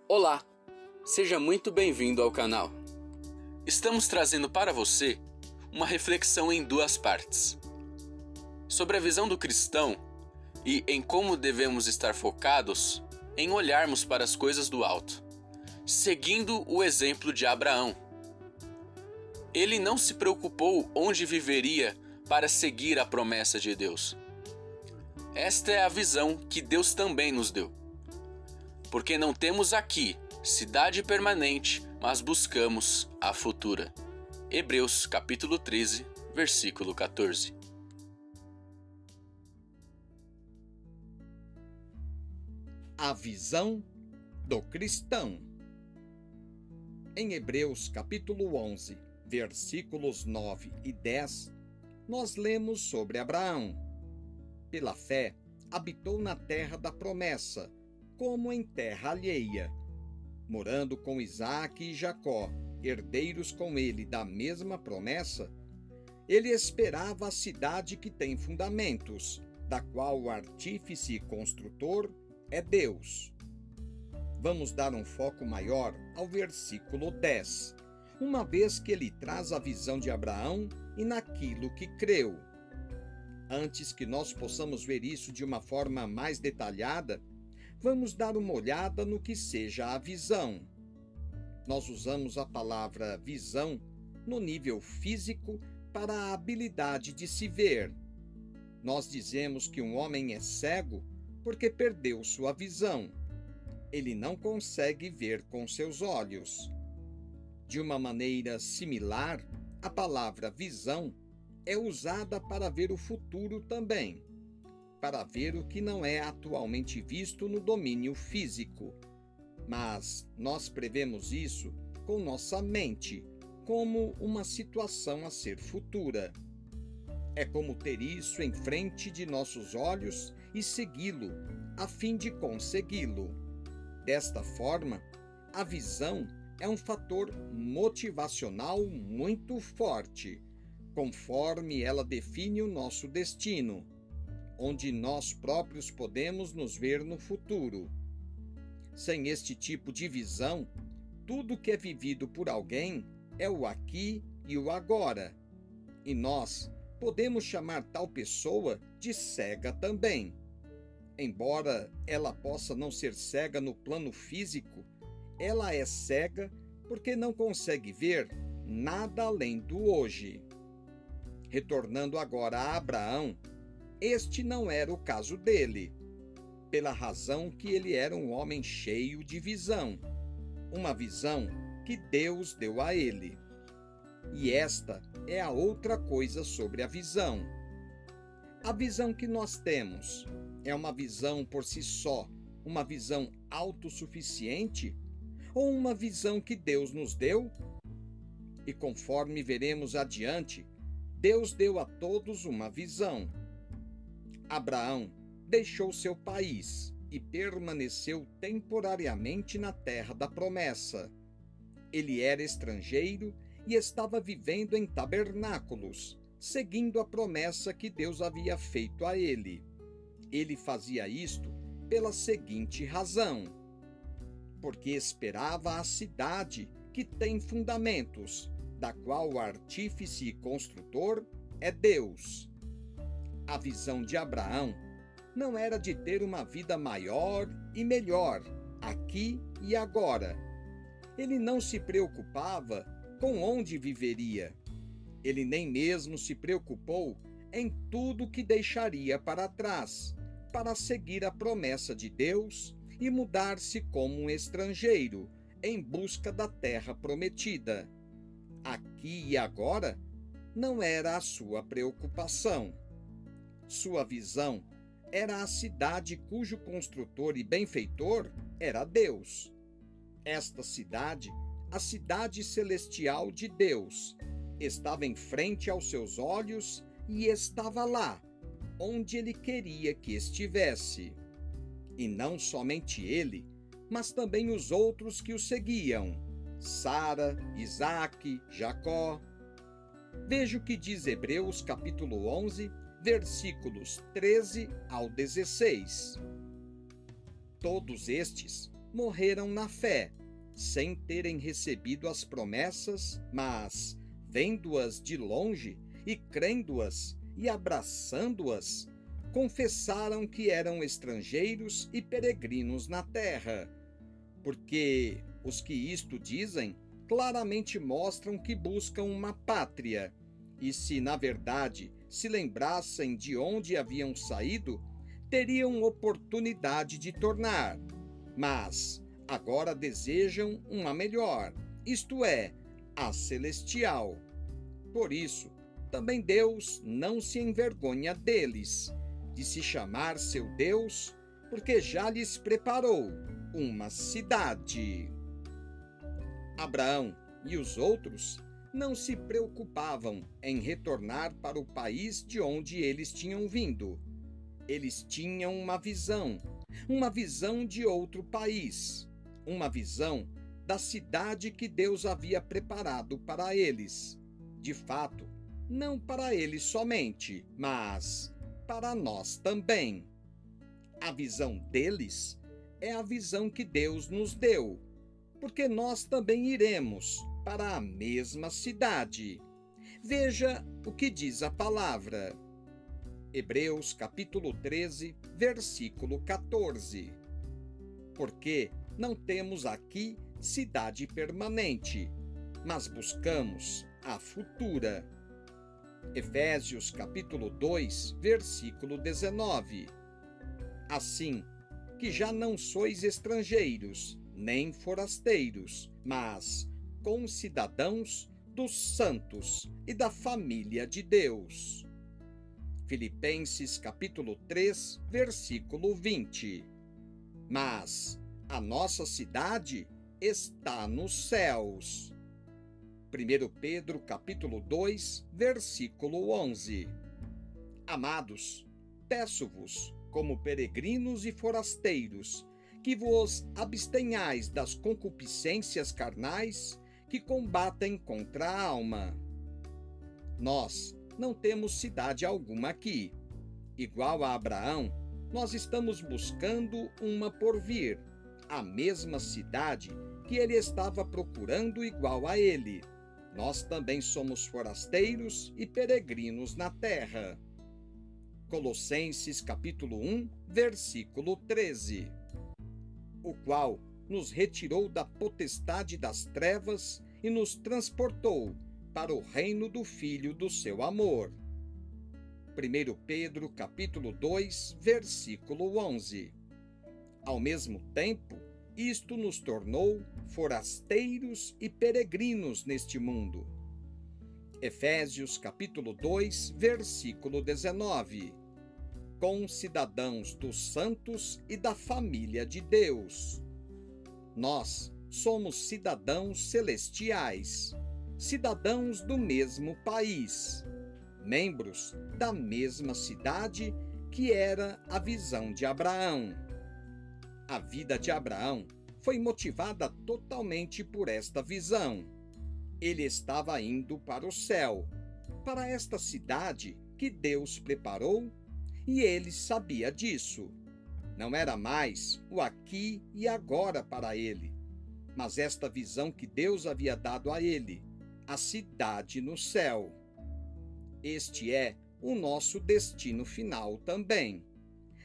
Olá, seja muito bem-vindo ao canal. Estamos trazendo para você uma reflexão em duas partes, sobre a visão do cristão e em como devemos estar focados em olharmos para as coisas do alto, seguindo o exemplo de Abraão. Ele não se preocupou onde viveria para seguir a promessa de Deus. Esta é a visão que Deus também nos deu. Porque não temos aqui cidade permanente, mas buscamos a futura. Hebreus capítulo 13, versículo 14. A visão do cristão. Em Hebreus capítulo 11, versículos 9 e 10, nós lemos sobre Abraão. Pela fé, habitou na terra da promessa, como em terra alheia, morando com Isaque e Jacó, herdeiros com ele da mesma promessa. Ele esperava a cidade que tem fundamentos, da qual o artífice e construtor é Deus. Vamos dar um foco maior ao versículo 10, uma vez que ele traz a visão de Abraão e naquilo que creu. Antes que nós possamos ver isso de uma forma mais detalhada, vamos dar uma olhada no que seja a visão. Nós usamos a palavra visão no nível físico para a habilidade de se ver. Nós dizemos que um homem é cego porque perdeu sua visão. Ele não consegue ver com seus olhos. De uma maneira similar, a palavra visão é usada para ver o futuro também, para ver o que não é atualmente visto no domínio físico. Mas nós prevemos isso com nossa mente, como uma situação a ser futura. É como ter isso em frente de nossos olhos e segui-lo, a fim de consegui-lo. Desta forma, a visão é um fator motivacional muito forte, conforme ela define o nosso destino, onde nós próprios podemos nos ver no futuro. Sem este tipo de visão, tudo que é vivido por alguém é o aqui e o agora. E nós podemos chamar tal pessoa de cega também. Embora ela possa não ser cega no plano físico, ela é cega porque não consegue ver nada além do hoje. Retornando agora a Abraão, este não era o caso dele, pela razão que ele era um homem cheio de visão, uma visão que Deus deu a ele. E esta é a outra coisa sobre a visão. A visão que nós temos é uma visão por si só, uma visão autossuficiente, ou uma visão que Deus nos deu? E conforme veremos adiante, Deus deu a todos uma visão. Abraão deixou seu país e permaneceu temporariamente na terra da promessa. Ele era estrangeiro e estava vivendo em tabernáculos, seguindo a promessa que Deus havia feito a ele. Ele fazia isto pela seguinte razão: porque esperava a cidade que tem fundamentos, da qual o artífice e construtor é Deus. A visão de Abraão não era de ter uma vida maior e melhor, aqui e agora. Ele não se preocupava com onde viveria. Ele nem mesmo se preocupou em tudo que deixaria para trás, para seguir a promessa de Deus e mudar-se como um estrangeiro, em busca da terra prometida. Aqui e agora não era a sua preocupação. Sua visão era a cidade cujo construtor e benfeitor era Deus. Esta cidade, a cidade celestial de Deus, estava em frente aos seus olhos e estava lá, onde ele queria que estivesse. E não somente ele, mas também os outros que o seguiam: Sara, Isaque, Jacó. Veja o que diz Hebreus capítulo 11, versículos 13 ao 16. Todos estes morreram na fé, sem terem recebido as promessas, mas, vendo-as de longe e crendo-as e abraçando-as, confessaram que eram estrangeiros e peregrinos na terra. Porque os que isto dizem claramente mostram que buscam uma pátria, e se, na verdade, se lembrassem de onde haviam saído, teriam oportunidade de tornar. Mas agora desejam uma melhor, isto é, a celestial. Por isso, também Deus não se envergonha deles, de se chamar seu Deus, porque já lhes preparou uma cidade. Abraão e os outros não se preocupavam em retornar para o país de onde eles tinham vindo. Eles tinham uma visão de outro país, uma visão da cidade que Deus havia preparado para eles. De fato, não para eles somente, mas para nós também. A visão deles é a visão que Deus nos deu, porque nós também iremos para a mesma cidade. Veja o que diz a palavra. Hebreus capítulo 13, versículo 14. Porque não temos aqui cidade permanente, mas buscamos a futura. Efésios capítulo 2, versículo 19. Assim que já não sois estrangeiros, nem forasteiros, mas concidadãos dos santos e da família de Deus. Filipenses capítulo 3, versículo 20. Mas a nossa cidade está nos céus. 1 Pedro capítulo 2, versículo 11. Amados, peço-vos, como peregrinos e forasteiros, que vos abstenhais das concupiscências carnais que combatem contra a alma. Nós não temos cidade alguma aqui. Igual a Abraão, nós estamos buscando uma por vir, a mesma cidade que ele estava procurando igual a ele. Nós também somos forasteiros e peregrinos na terra. Colossenses capítulo 1, versículo 13. O qual nos retirou da potestade das trevas e nos transportou para o reino do Filho do seu amor. 1 Pedro capítulo 2, versículo 11. Ao mesmo tempo, isto nos tornou forasteiros e peregrinos neste mundo. Efésios capítulo 2, versículo 19. Concidadãos dos santos e da família de Deus. Nós somos cidadãos celestiais, cidadãos do mesmo país, membros da mesma cidade que era a visão de Abraão. A vida de Abraão foi motivada totalmente por esta visão. Ele estava indo para o céu, para esta cidade que Deus preparou, e ele sabia disso. Não era mais o aqui e agora para ele, mas esta visão que Deus havia dado a ele, a cidade no céu. Este é o nosso destino final também.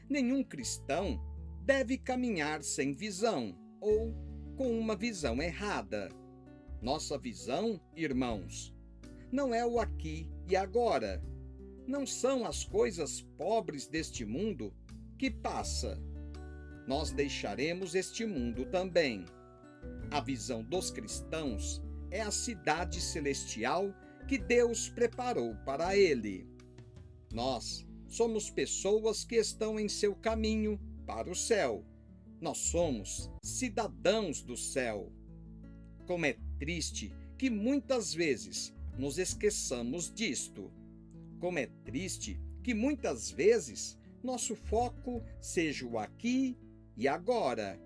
Nenhum cristão deve caminhar sem visão ou com uma visão errada. Nossa visão, irmãos, não é o aqui e agora. Não são as coisas pobres deste mundo que passa. Nós deixaremos este mundo também. A visão dos cristãos é a cidade celestial que Deus preparou para ele. Nós somos pessoas que estão em seu caminho para o céu. Nós somos cidadãos do céu. Como é triste que muitas vezes nos esqueçamos disto. Como é triste que muitas vezes nosso foco seja o aqui e agora,